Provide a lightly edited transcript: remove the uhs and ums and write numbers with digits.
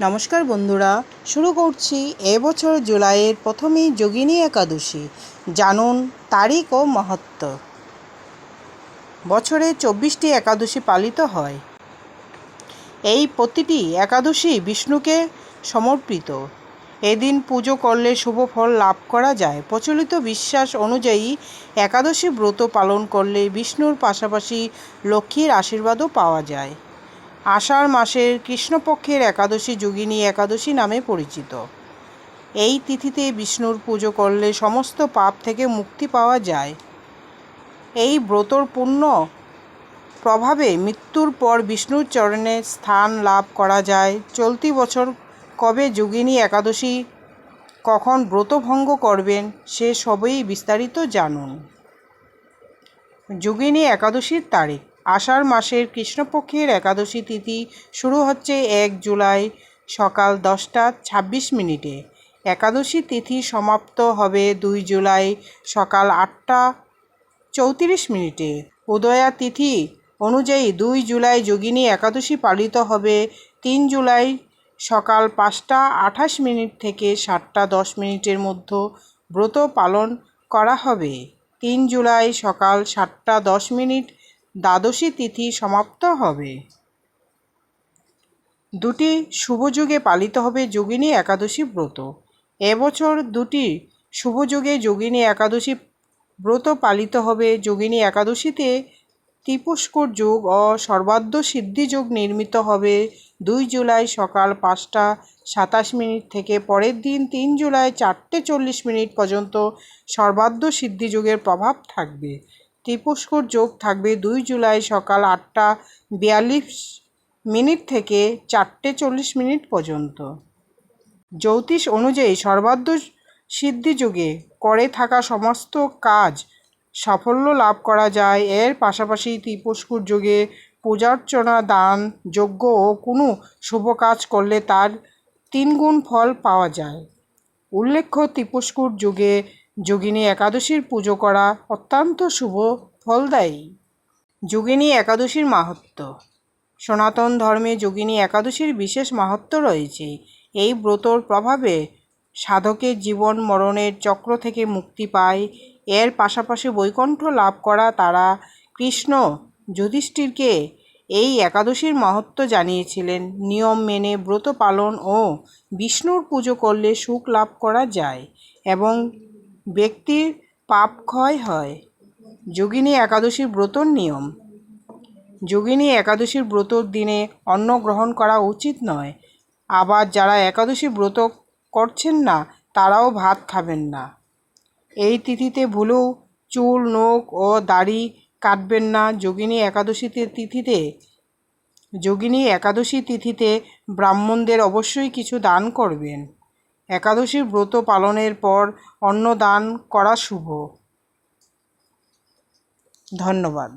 নমস্কার বন্ধুরা, শুরু করছি এবছর জুলাইয়ের প্রথমেই যোগিনী একাদশী। জানুন তারিখ ও মাহাত্ম্য। বছরে 24টি একাদশী পালিত হয়। এই প্রতিটি একাদশী বিষ্ণুকে সমর্পিত। এদিন পুজো করলে শুভ ফল লাভ করা যায়। প্রচলিত বিশ্বাস অনুযায়ী একাদশী ব্রত পালন করলে বিষ্ণুর পাশাপাশি লক্ষ্মীর আশীর্বাদও পাওয়া যায়। আষাঢ় মাসের কৃষ্ণপক্ষের একাদশী যোগিনী একাদশী নামে পরিচিত। এই তিথিতে বিষ্ণুর পুজো করলে সমস্ত পাপ থেকে মুক্তি পাওয়া যায়। এই ব্রতর পুণ্য প্রভাবে মৃত্যুর পর বিষ্ণুর চরণে স্থান লাভ করা যায়। চলতি বছর কবে যোগিনী একাদশী, কখন ব্রতভঙ্গ করবেন, সে সবই বিস্তারিত জানুন। যোগিনী একাদশীর তারিখ। আষাঢ় মাসের কৃষ্ণপক্ষের একাদশী তিথি শুরু হচ্ছে 1 জুলাই সকাল 10টা 26 মিনিটে। একাদশী তিথি সমাপ্ত হবে 2 জুলাই সকাল 8টা 34 মিনিটে। উদয়া তিথি অনুযায়ী 2 জুলাই যোগিনী একাদশী পালিত হবে 3 জুলাই সকাল 5টা 28 মিনিট থেকে 7টা 10 মিনিটের মধ্যে ব্রত পালন করা হবে। 3 জুলাই সকাল 7টা 10 মিনিট দ্বাদশী তিথি সমাপ্ত হবে। দুটি শুভযোগে পালিত হবে যোগিনী একাদশী ব্রত। এবছর দুটি শুভযোগে যোগিনী একাদশী ব্রত পালিত হবে। যোগিনী একাদশীতে ত্রিপুষ্কর যোগ ও সর্বার্ধ সিদ্ধি যোগ নির্মিত হবে 2 জুলাই সকাল 5টা 27 মিনিট থেকে। পরের দিন 3 জুলাই 4টে 40 মিনিট পর্যন্ত সর্বার্ধ সিদ্ধি যোগের প্রভাব থাকবে। ত্রিপুষ্কর যোগ থাকবে 2 জুলাই সকাল 8টা 42 মিনিট থেকে 4টে 40 মিনিট পর্যন্ত। জ্যোতিষ অনুযায়ী সর্বার্ধ সিদ্ধি যোগে করে থাকা সমস্ত কাজ সাফল্য লাভ করা যায়। এর পাশাপাশি ত্রিপুষ্কর যোগে পূজার্চনা, দান, যজ্ঞ ও কোনো শুভ কাজ করলে তার 3 গুণ ফল পাওয়া যায়। উল্লেখ্য, ত্রিপুষ্কর যোগে যোগিনী একাদশীর পুজো করা অত্যন্ত শুভ ফলদায়ী। যোগিনী একাদশীর মাহাত্ম্য। সনাতন ধর্মে যোগিনী একাদশীর বিশেষ মাহাত্ম্য রয়েছে। এই ব্রতর প্রভাবে সাধকের জীবন মরণের চক্র থেকে মুক্তি পায়। এর পাশাপাশি বৈকুণ্ঠ লাভ করা তারা কৃষ্ণ যুধিষ্ঠিরকে এই একাদশীর মাহাত্ম্য জানিয়েছিলেন। নিয়ম মেনে ব্রত পালন ও বিষ্ণুর পুজো করলে সুখ লাভ করা যায় এবং ব্যক্তির পাপ ক্ষয় হয়। যোগিনী একাদশীর ব্রতর নিয়ম। যোগিনী একাদশীর ব্রতর দিনে অন্ন গ্রহণ করা উচিত নয়। আবার যারা একাদশী ব্রত করছেন না তারাও ভাত খাবেন না। এই তিথিতে ভুলেও চুল, নখ ও দাড়ি কাটবেন না। যোগিনী একাদশী তিথিতে ব্রাহ্মণদের অবশ্যই কিছু দান করবেন। একাদশীর ব্রত পালনের পর অন্ন দান করা শুভ। ধন্যবাদ।